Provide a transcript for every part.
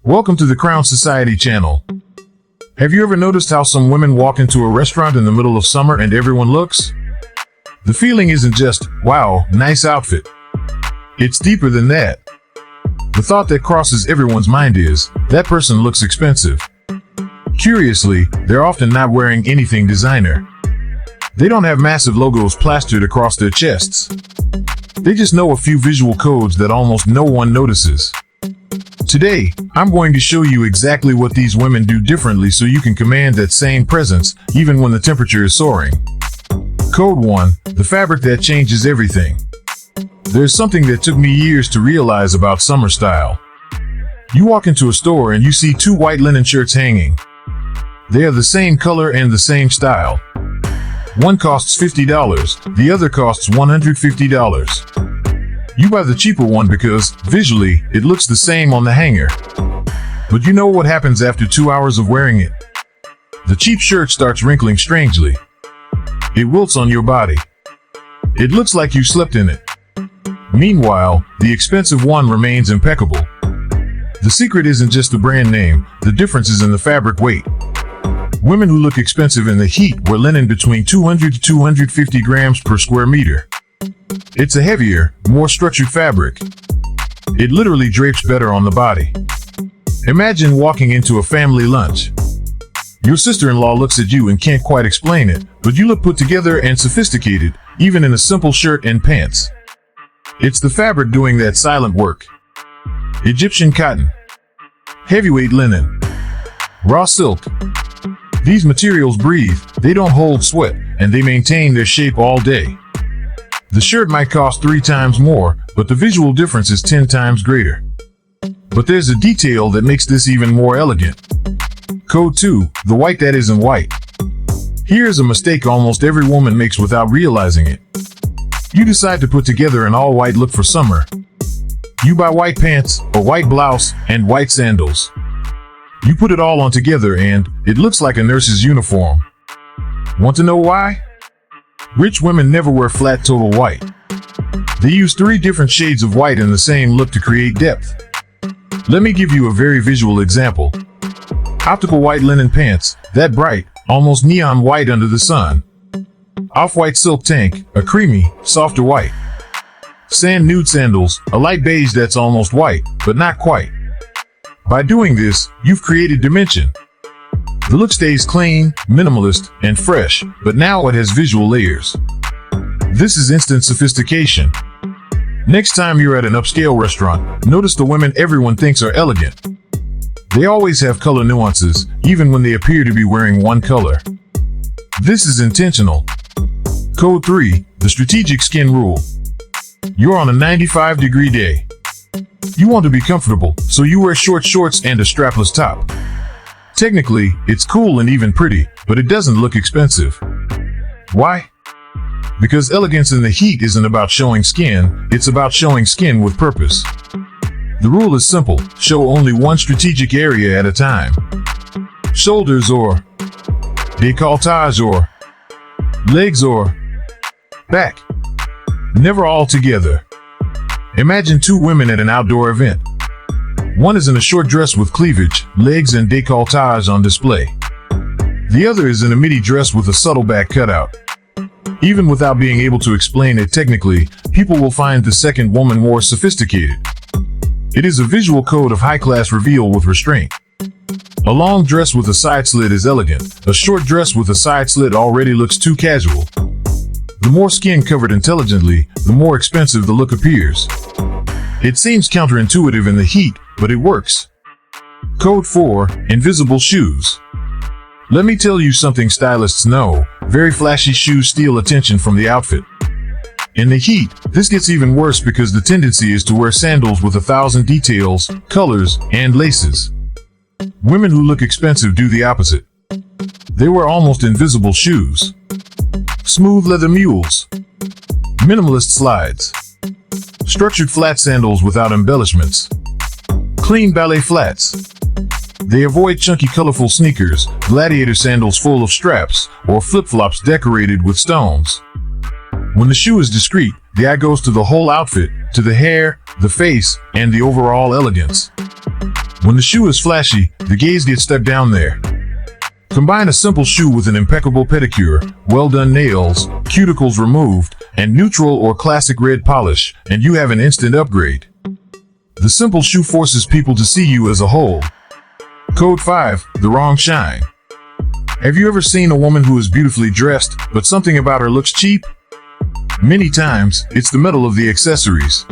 Welcome to the Crown Society channel. Have you ever noticed how some women walk into a restaurant in the middle of summer and everyone looks? The feeling isn't just, wow, nice outfit. It's deeper than that. The thought that crosses everyone's mind is, that person looks expensive. Curiously, they're often not wearing anything designer. They don't have massive logos plastered across their chests. They just know a few visual codes that almost no one notices. Today, I'm going to show you exactly what these women do differently so you can command that same presence, even when the temperature is soaring. Code 1, the fabric that changes everything. There's something that took me years to realize about summer style. You walk into a store and you see two white linen shirts hanging. They are the same color and the same style. One costs $50, the other costs $150. You buy the cheaper one because, visually, it looks the same on the hanger. But you know what happens after 2 hours of wearing it? The cheap shirt starts wrinkling strangely. It wilts on your body. It looks like you slept in it. Meanwhile, the expensive one remains impeccable. The secret isn't just the brand name, the difference is in the fabric weight. Women who look expensive in the heat wear linen between 200 to 250 grams per square meter. It's a heavier, more structured fabric. It literally drapes better on the body. Imagine walking into a family lunch. Your sister-in-law looks at you and can't quite explain it, but you look put together and sophisticated, even in a simple shirt and pants. It's the fabric doing that silent work. Egyptian cotton, heavyweight linen, raw silk. These materials breathe, they don't hold sweat, and they maintain their shape all day. The shirt might cost 3 times more, but the visual difference is 10 times greater. But there's a detail that makes this even more elegant. Code 2, the white that isn't white. Here's a mistake almost every woman makes without realizing it. You decide to put together an all-white look for summer. You buy white pants, a white blouse, and white sandals. You put it all on together and it looks like a nurse's uniform. Want to know why? Rich women never wear flat total white. They use 3 different shades of white in the same look to create depth. Let me give you a very visual example. Optical white linen pants, that bright, almost neon white under the sun. Off-white silk tank, a creamy, softer white. Sand nude sandals, a light beige that's almost white, but not quite. By doing this, you've created dimension. The look stays clean, minimalist, and fresh, but now it has visual layers. This is instant sophistication. Next time you're at an upscale restaurant, notice the women everyone thinks are elegant. They always have color nuances, even when they appear to be wearing one color. This is intentional. Code 3, the strategic skin rule. You're on a 95-degree day. You want to be comfortable, so you wear short shorts and a strapless top. Technically, it's cool and even pretty, but it doesn't look expensive. Why? Because elegance in the heat isn't about showing skin, it's about showing skin with purpose. The rule is simple, show only one strategic area at a time. Shoulders or décolletage or legs or back. Never all together. Imagine 2 women at an outdoor event. One is in a short dress with cleavage, legs and décolletage on display. The other is in a midi dress with a subtle back cutout. Even without being able to explain it technically, people will find the second woman more sophisticated. It is a visual code of high-class reveal with restraint. A long dress with a side slit is elegant. A short dress with a side slit already looks too casual. The more skin covered intelligently, the more expensive the look appears. It seems counterintuitive in the heat, but it works. Code 4, invisible shoes. Let me tell you something stylists know, very flashy shoes steal attention from the outfit. In the heat, this gets even worse because the tendency is to wear sandals with 1,000 details, colors, and laces. Women who look expensive do the opposite. They wear almost invisible shoes. Smooth leather mules. Minimalist slides. Structured flat sandals without embellishments. Clean ballet flats. They avoid chunky colorful sneakers, gladiator sandals full of straps, or flip-flops decorated with stones. When the shoe is discreet, the eye goes to the whole outfit, to the hair, the face, and the overall elegance. When the shoe is flashy, the gaze gets stuck down there. Combine a simple shoe with an impeccable pedicure, well-done nails, cuticles removed, and neutral or classic red polish, and you have an instant upgrade. The simple shoe forces people to see you as a whole. Code 5, the wrong shine. Have you ever seen a woman who is beautifully dressed, but something about her looks cheap? Many times, it's the metal of the accessories.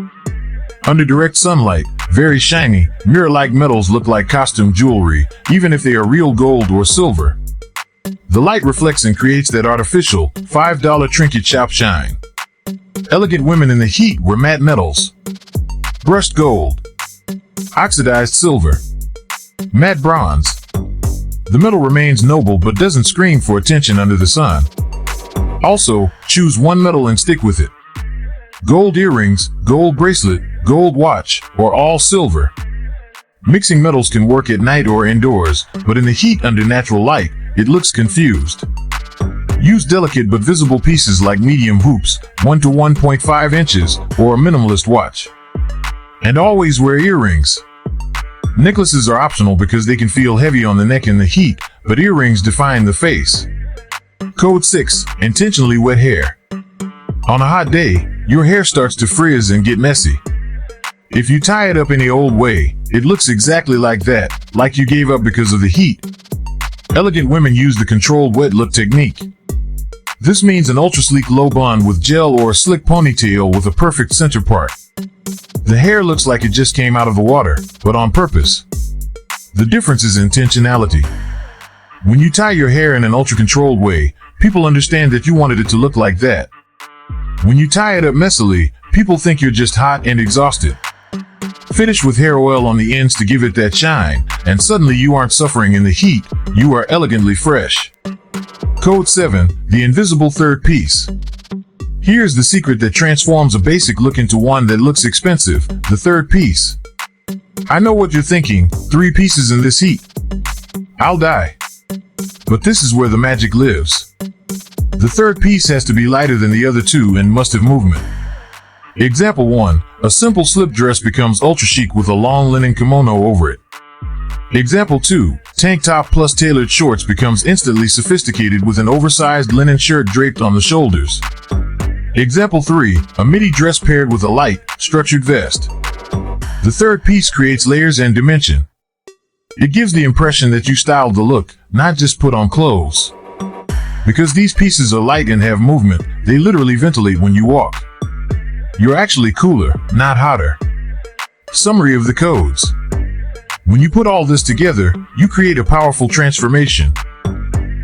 Under direct sunlight, very shiny, mirror-like metals look like costume jewelry, even if they are real gold or silver. The light reflects and creates that artificial, $5 trinket shop shine. Elegant women in the heat wear matte metals. Brushed gold. Oxidized silver. Matte bronze. The metal remains noble but doesn't scream for attention under the sun. Also, choose one metal and stick with it. Gold earrings, gold bracelet, gold watch, or all silver. Mixing metals can work at night or indoors, but in the heat under natural light, it looks confused. Use delicate but visible pieces like medium hoops, 1 to 1.5 inches, or a minimalist watch. And always wear earrings. Necklaces are optional because they can feel heavy on the neck in the heat, but earrings define the face. Code 6, intentionally wet hair. On a hot day, your hair starts to frizz and get messy. If you tie it up any old way, it looks exactly like that, like you gave up because of the heat. Elegant women use the controlled wet look technique. This means an ultra-sleek low bun with gel or a slick ponytail with a perfect center part. The hair looks like it just came out of the water, but on purpose. The difference is intentionality. When you tie your hair in an ultra-controlled way, people understand that you wanted it to look like that. When you tie it up messily, people think you're just hot and exhausted. Finish with hair oil on the ends to give it that shine, and suddenly you aren't suffering in the heat, you are elegantly fresh. Code 7, the invisible third piece. Here's the secret that transforms a basic look into one that looks expensive, the third piece. I know what you're thinking, 3 pieces in this heat. I'll die. But this is where the magic lives. The third piece has to be lighter than the other 2 and must have movement. Example 1, a simple slip dress becomes ultra chic with a long linen kimono over it. Example 2, tank top plus tailored shorts becomes instantly sophisticated with an oversized linen shirt draped on the shoulders. Example 3, a midi dress paired with a light, structured vest. The third piece creates layers and dimension. It gives the impression that you styled the look, not just put on clothes. Because these pieces are light and have movement, they literally ventilate when you walk. You're actually cooler, not hotter. Summary of the codes. When you put all this together, you create a powerful transformation.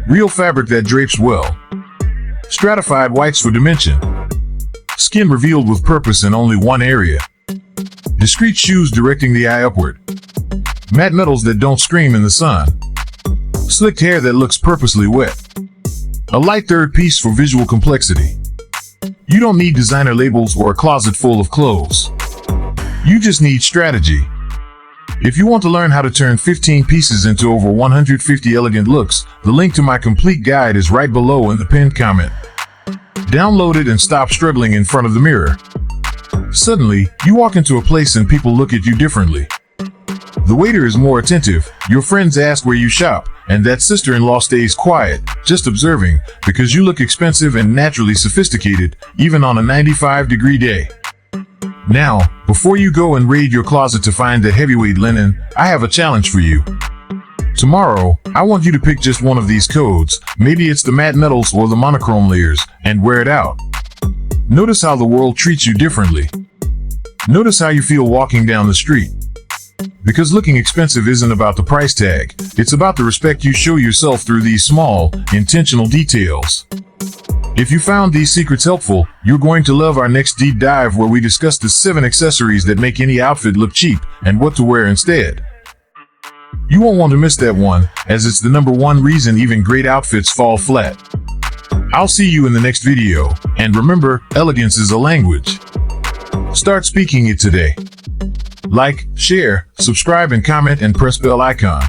Real fabric that drapes well. Stratified whites for dimension. Skin revealed with purpose in only one area. Discreet shoes directing the eye upward. Matte metals that don't scream in the sun. Slicked hair that looks purposely wet. A light third piece for visual complexity. You don't need designer labels or a closet full of clothes. You just need strategy. If you want to learn how to turn 15 pieces into over 150 elegant looks, the link to my complete guide is right below in the pinned comment. Download it and stop struggling in front of the mirror. Suddenly, you walk into a place and people look at you differently. The waiter is more attentive, your friends ask where you shop, and that sister-in-law stays quiet, just observing, because you look expensive and naturally sophisticated, even on a 95-degree day. Now, before you go and raid your closet to find that heavyweight linen, I have a challenge for you. Tomorrow, I want you to pick just one of these codes, maybe it's the matte metals or the monochrome layers, and wear it out. Notice how the world treats you differently. Notice how you feel walking down the street. Because looking expensive isn't about the price tag, it's about the respect you show yourself through these small, intentional details. If you found these secrets helpful, you're going to love our next deep dive where we discuss the 7 accessories that make any outfit look cheap and what to wear instead. You won't want to miss that one, as it's the #1 reason even great outfits fall flat. I'll see you in the next video, and remember, elegance is a language. Start speaking it today. Like, share, subscribe and comment and press bell icon.